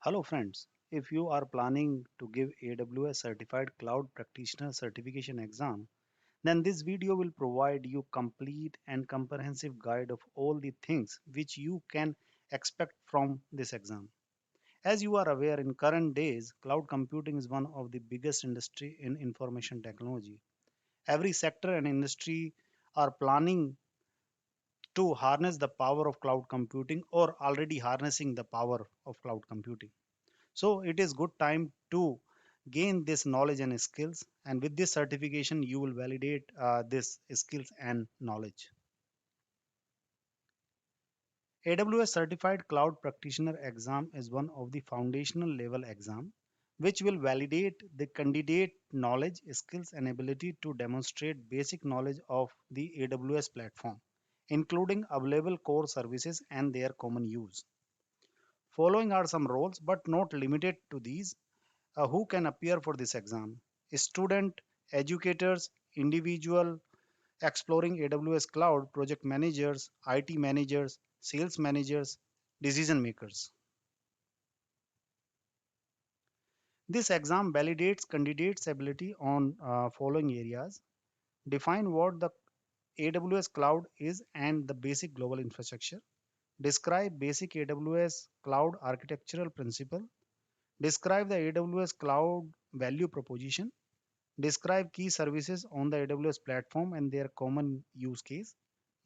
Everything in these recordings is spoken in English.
Hello friends, if you are planning to give AWS Certified Cloud Practitioner Certification exam, then this video will provide you complete and comprehensive guide of all the things which you can expect from this exam. As you are aware, in current days, cloud computing is one of the biggest industry in information technology. Every sector and industry are planning to harness the power of cloud computing or already harnessing the power of cloud computing. So it is good time to gain this knowledge and skills. And with this certification, you will validate this skills and knowledge. AWS Certified Cloud Practitioner exam is one of the foundational level exam which will validate the candidate knowledge, skills and ability to demonstrate basic knowledge of the AWS platform, including available core services and their common use. Following are some roles, but not limited to these. Who can appear for this exam? Student, educators, individual exploring AWS cloud, project managers, IT managers, sales managers, decision makers. This exam validates candidates' ability on following areas. Define what the AWS cloud is and the basic global infrastructure. Describe basic AWS cloud architectural principle. Describe the AWS cloud value proposition. Describe key services on the AWS platform and their common use case.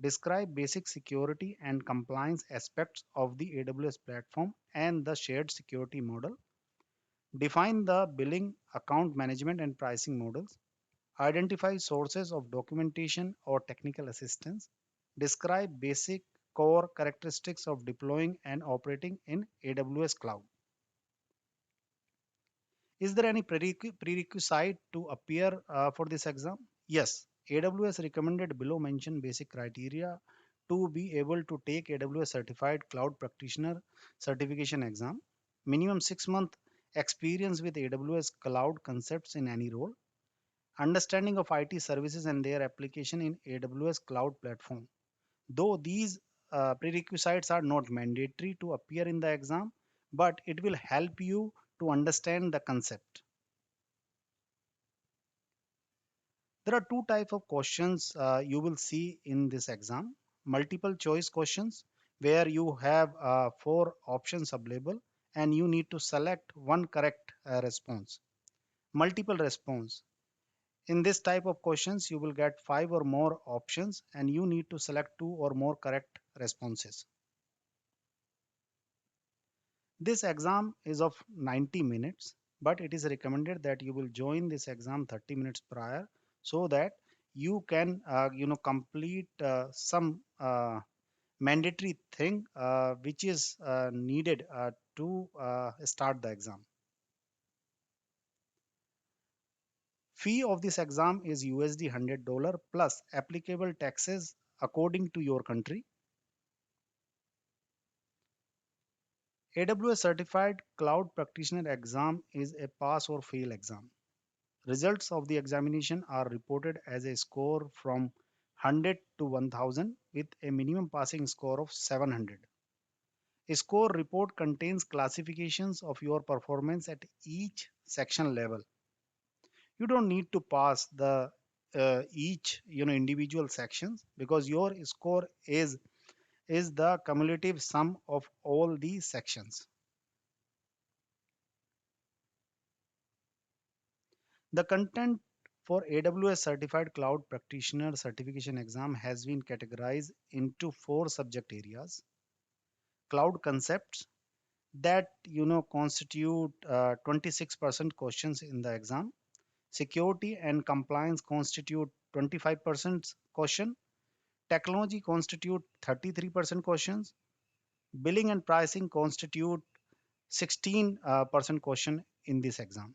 Describe basic security and compliance aspects of the AWS platform and the shared security model. Define the billing, account management, and pricing models. Identify sources of documentation or technical assistance. Describe basic core characteristics of deploying and operating in AWS cloud. Is there any prerequisite to appear for this exam? Yes, AWS recommended below mentioned basic criteria to be able to take AWS Certified Cloud Practitioner Certification exam. Minimum 6 month experience with AWS cloud concepts in any role. Understanding of IT services and their application in AWS cloud platform. Though these prerequisites are not mandatory to appear in the exam, but it will help you to understand the concept. There are two types of questions you will see in this exam. Multiple choice questions where you have four options available and you need to select one correct response. Multiple response. In this type of questions, you will get five or more options and you need to select two or more correct responses. This exam is of 90 minutes, but it is recommended that you will join this exam 30 minutes prior so that you can complete some mandatory thing which is needed to start the exam. Fee of this exam is USD $100 plus applicable taxes according to your country. AWS Certified Cloud Practitioner exam is a pass or fail exam. Results of the examination are reported as a score from 100 to 1000 with a minimum passing score of 700. A score report contains classifications of your performance at each section level. You don't need to pass the each individual sections because your score is the cumulative sum of all these sections. The content for AWS Certified Cloud Practitioner Certification exam has been categorized into four subject areas. Cloud concepts that constitute 26% questions in the exam. Security and compliance constitute 25% question. Technology constitute 33% questions. Billing and pricing constitute 16% question in this exam.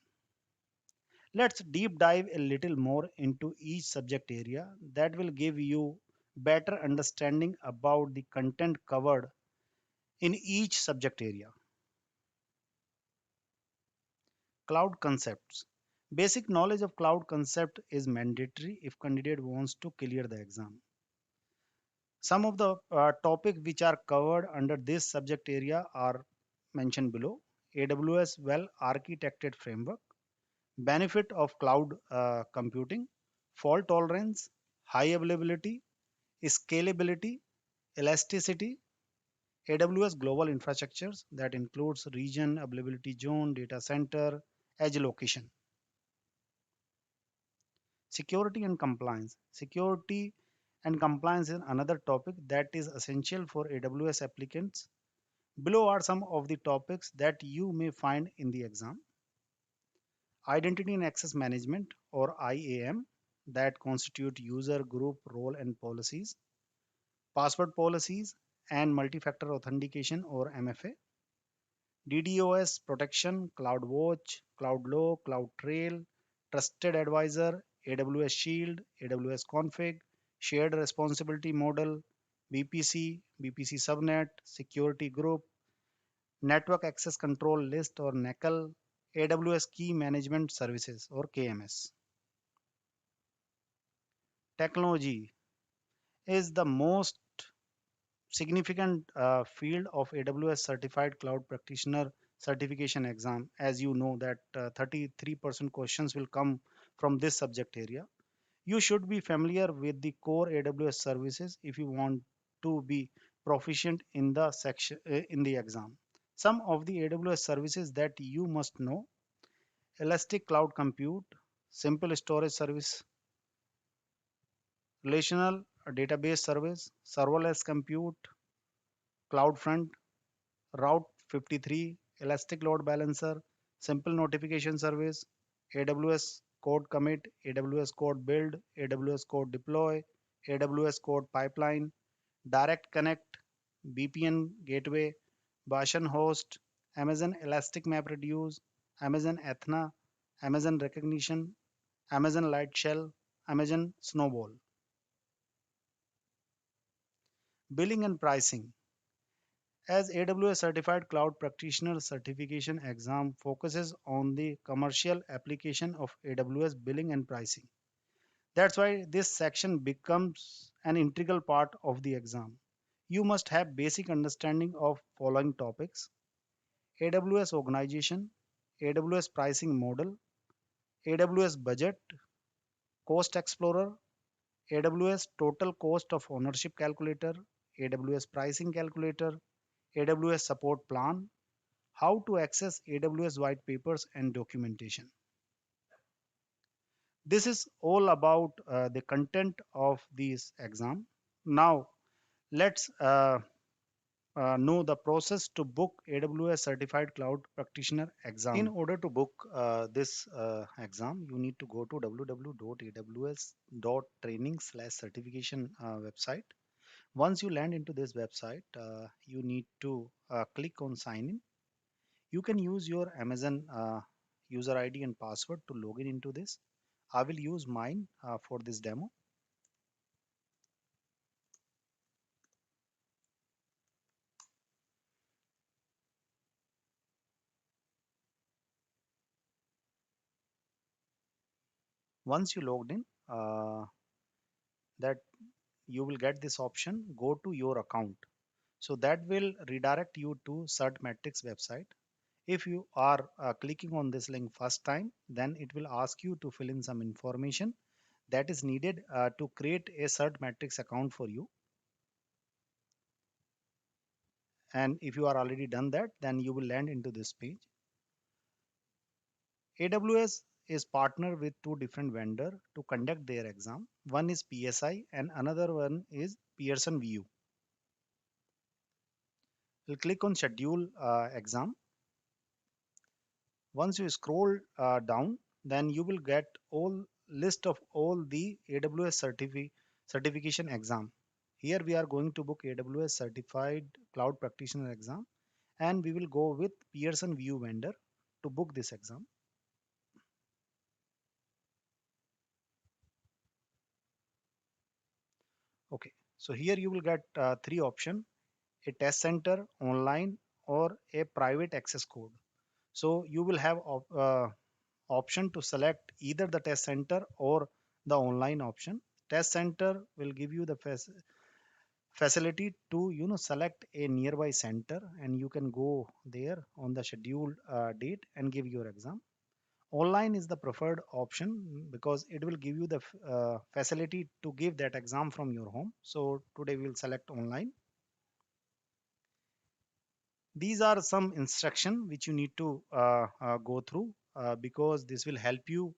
Let's deep dive a little more into each subject area that will give you better understanding about the content covered in each subject area. Cloud concepts. Basic knowledge of cloud concept is mandatory if candidate wants to clear the exam. Some of the topics which are covered under this subject area are mentioned below. AWS well architected framework. Benefit of cloud computing: fault tolerance, high availability, scalability, elasticity. AWS global infrastructures that includes region, availability zone, data center, edge location. Security and compliance. Security and compliance is another topic that is essential for AWS applicants. Below are some of the topics that you may find in the exam. Identity and access management, or IAM, that constitute user group role and policies. Password policies and multi-factor authentication, or MFA. DDoS protection, CloudWatch, CloudLow, CloudTrail, Trusted Advisor, AWS Shield, AWS Config, Shared Responsibility Model, VPC, VPC Subnet, Security Group, Network Access Control List, or NACL, AWS Key Management Services, or KMS. Technology is the most significant field of AWS Certified Cloud Practitioner certification exam. As you know that 33% questions will come from this subject area. You should be familiar with the core AWS services if you want to be proficient in the section in the exam. Some of the AWS services that you must know: Elastic Cloud Compute, Simple Storage Service, Relational Database Service, Serverless Compute, CloudFront, Route 53, Elastic Load Balancer, Simple Notification Service, AWS Code Commit, AWS Code Build, AWS Code Deploy, AWS Code Pipeline, Direct Connect, VPN Gateway, Bashan Host, Amazon Elastic MapReduce, Amazon Athena, Amazon Recognition, Amazon Lightshell, Amazon Snowball. Billing and pricing. As AWS Certified Cloud Practitioner certification exam focuses on the commercial application of AWS billing and pricing. That's why this section becomes an integral part of the exam. You must have basic understanding of following topics: AWS organization, AWS pricing model, AWS budget, cost explorer, AWS total cost of ownership calculator, AWS pricing calculator, AWS support plan, how to access AWS white papers and documentation. This is all about the content of this exam. Now, let's know the process to book AWS Certified Cloud Practitioner exam. In order to book this exam, you need to go to www.aws.training/certification website. Once you land into this website, you need to click on sign in. You can use your Amazon user ID and password to log in into this. I will use mine for this demo. Once you logged in, that you will get this option, go to your account. So that will redirect you to CertMatrix website. If you are clicking on this link first time, then it will ask you to fill in some information that is needed to create a CertMatrix account for you. And if you are already done that, then you will land into this page. AWS is partnered with two different vendors to conduct their exam. One is PSI and another one is Pearson VU. We'll click on schedule exam. Once you scroll down, then you will get all list of all the AWS certification exam. Here we are going to book AWS Certified Cloud Practitioner exam, and we will go with Pearson VU vendor to book this exam. Okay, so here you will get three options: a test center, online, or a private access code. So you will have option to select either the test center or the online option. Test center will give you the facility to select a nearby center, and you can go there on the scheduled date and give your exam. Online is the preferred option because it will give you the facility to give that exam from your home. So today we'll select online. These are some instruction which you need to go through because this will help you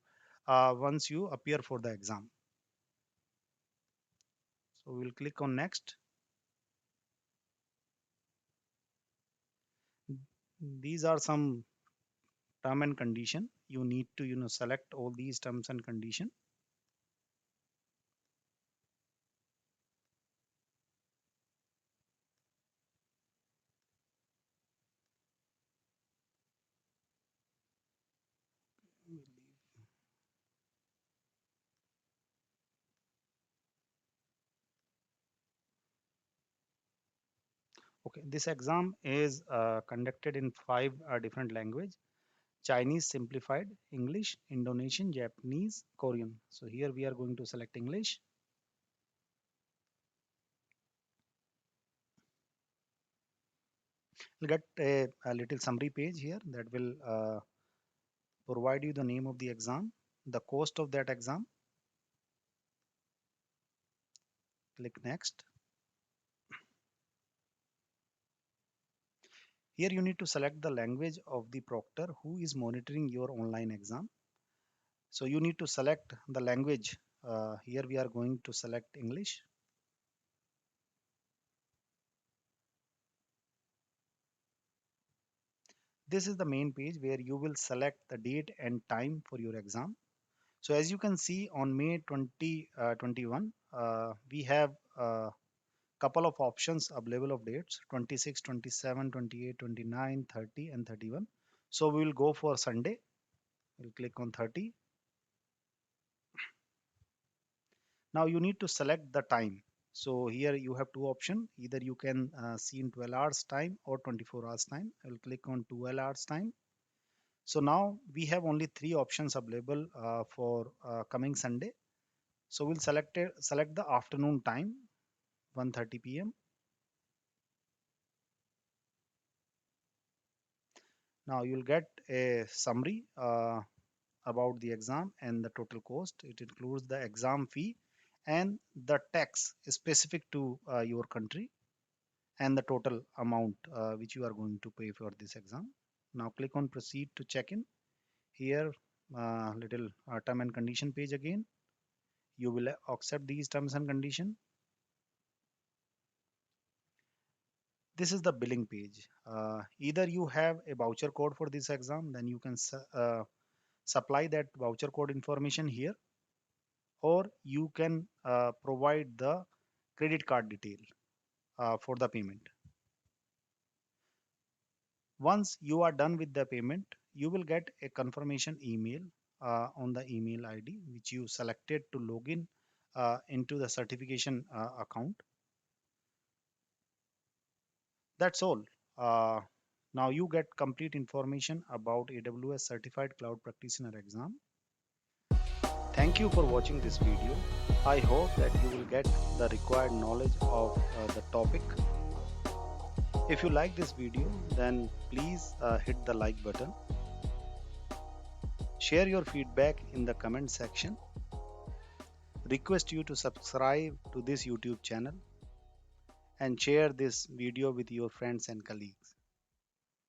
once you appear for the exam. So we'll click on next. These are some term and condition. You need to select all these terms and condition. Okay, this exam is conducted in five different language: Chinese simplified, English, Indonesian, Japanese, Korean. So here we are going to select English. You'll get a little summary page here that will provide you the name of the exam, the cost of that exam. Click next. Here you need to select the language of the proctor who is monitoring your online exam. So you need to select the language. Here we are going to select English. This is the main page where you will select the date and time for your exam. So as you can see on May 2021, we have a couple of options available of dates: 26, 27, 28, 29, 30 and 31. So we will go for Sunday. We'll click on 30. Now you need to select the time. So here you have two options. Either you can see in 12 hours time or 24 hours time. I will click on 12 hours time. So now we have only three options available for coming Sunday. So we'll select the afternoon time, 1:30 p.m. Now you'll get a summary about the exam and the total cost. It includes the exam fee and the tax specific to your country, and the total amount which you are going to pay for this exam. Now click on proceed to check in. Here little term and condition page again. You will accept these terms and condition. This is the billing page. Either you have a voucher code for this exam, then you can supply that voucher code information here, or you can provide the credit card detail for the payment. Once you are done with the payment, you will get a confirmation email on the email ID which you selected to log in into the certification account. That's all. Uh, Now you get complete information about AWS Certified Cloud Practitioner exam. Thank you for watching this video. I hope that you will get the required knowledge of the topic. If you like this video, then please hit the like button. Share your feedback in the comment section. Request you to subscribe to this YouTube channel and share this video with your friends and colleagues.